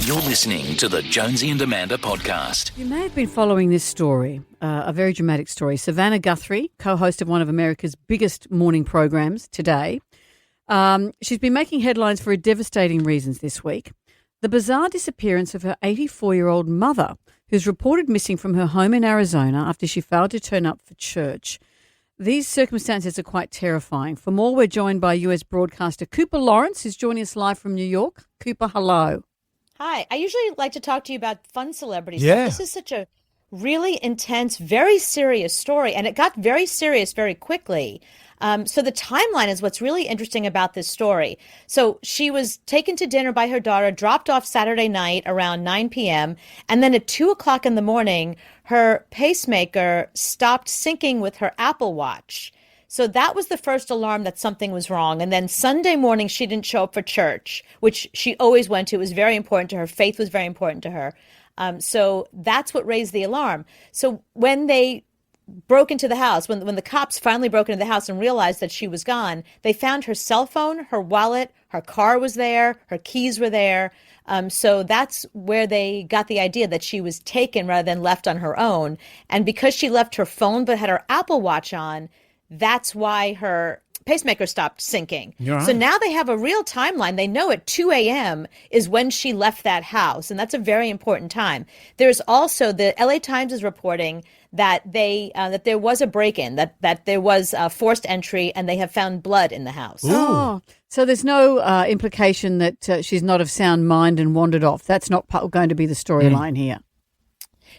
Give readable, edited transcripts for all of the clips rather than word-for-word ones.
You're listening to the Jonesy and Amanda podcast. You may have been following this story, a very dramatic story. Savannah Guthrie, co-host of one of America's biggest morning programs Today, she's been making headlines for devastating reasons this week. The bizarre disappearance of her 84-year-old mother, who's reported missing from her home in Arizona after she failed to turn up for church. These circumstances are quite terrifying. For more, we're joined by US broadcaster Cooper Lawrence, who's joining us live from New York. Cooper, hello. Hi. I usually like to talk to you about fun celebrities. Yeah. This is such a really intense, very serious story, and it got very serious very quickly. So the timeline is what's really interesting about this story. So she was taken to dinner by her daughter, dropped off Saturday night around 9 p.m., and then at 2 o'clock in the morning, her pacemaker stopped syncing with her Apple Watch. So that was the first alarm that something was wrong. And then Sunday morning, she didn't show up for church, which she always went to. It was very important to her. Faith was very important to her. So that's what raised the alarm. So when they broke into the house, when the cops finally broke into the house and realized that she was gone, they found her cell phone, her wallet, her car was there, her keys were there. So that's where they got the idea that she was taken rather than left on her own. And because she left her phone but had her Apple Watch on, that's why her pacemaker stopped syncing. Right. So now they have a real timeline. They know at 2 a.m. is when she left that house, and that's a very important time. There's also, the LA Times is reporting that that there was a break-in, that there was a forced entry, and they have found blood in the house. Oh, so there's no implication that she's not of sound mind and wandered off. That's not going to be the storyline here.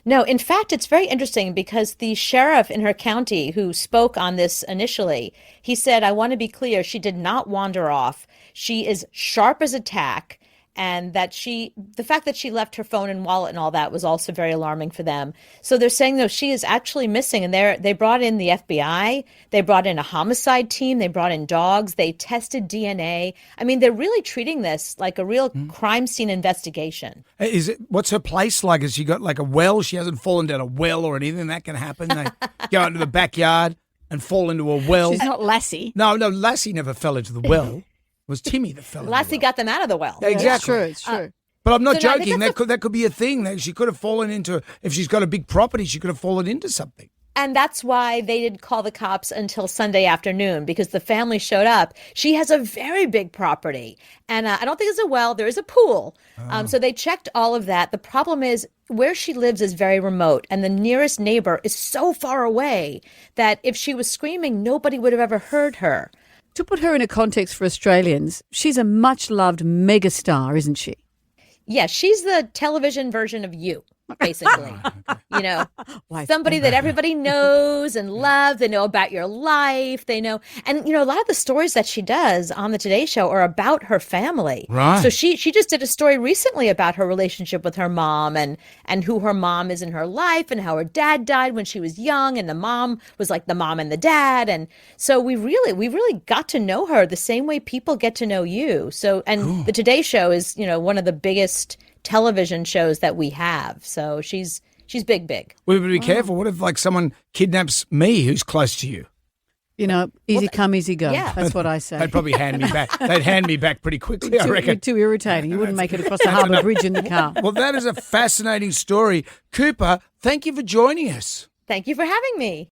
No, in fact, it's very interesting because the sheriff in her county who spoke on this initially, he said, I want to be clear, she did not wander off. She is sharp as a tack. And that the fact that she left her phone and wallet and all that was also very alarming for them. So they're saying, though, she is actually missing. And they brought in the FBI. They brought in a homicide team. They brought in dogs. They tested DNA. I mean, they're really treating this like a real crime scene investigation. What's her place like? Has she got like a well? She hasn't fallen down a well or anything that can happen. They go into the backyard and fall into a well. She's not Lassie. No, Lassie never fell into the well. It was Timmy that fell into the well. Lassie got them out of the well. Yeah, exactly. It's true. But I'm not So no, I joking. think That could be a thing. She could have fallen into, if she's got a big property, she could have fallen into something. And that's why they didn't call the cops until Sunday afternoon, because the family showed up. She has a very big property. And I don't think it's a well. There is a pool. So they checked all of that. The problem is where she lives is very remote. And the nearest neighbor is so far away that if she was screaming, nobody would have ever heard her. To put her in a context for Australians, she's a much-loved megastar, isn't she? Yeah, she's the television version of you, basically. You know, somebody that everybody knows and loves. They know about your life. They know. And, you know, a lot of the stories that she does on the Today Show are about her family. Right. So she just did a story recently about her relationship with her mom and who her mom is in her life and how her dad died when she was young. And the mom was like the mom and the dad. And so we really got to know her the same way people get to know you. So, and the Today Show is, you know, one of the biggest television shows that we have. So she's big. Well, but be careful. What if like someone kidnaps me who's close to you? You know, easy come, easy go. Yeah. That's what I say. They'd probably hand me back. They'd hand me back pretty quickly, I You're reckon. too irritating. You wouldn't make it across the harbour bridge in the car. Well, that is a fascinating story. Cooper, thank you for joining us. Thank you for having me.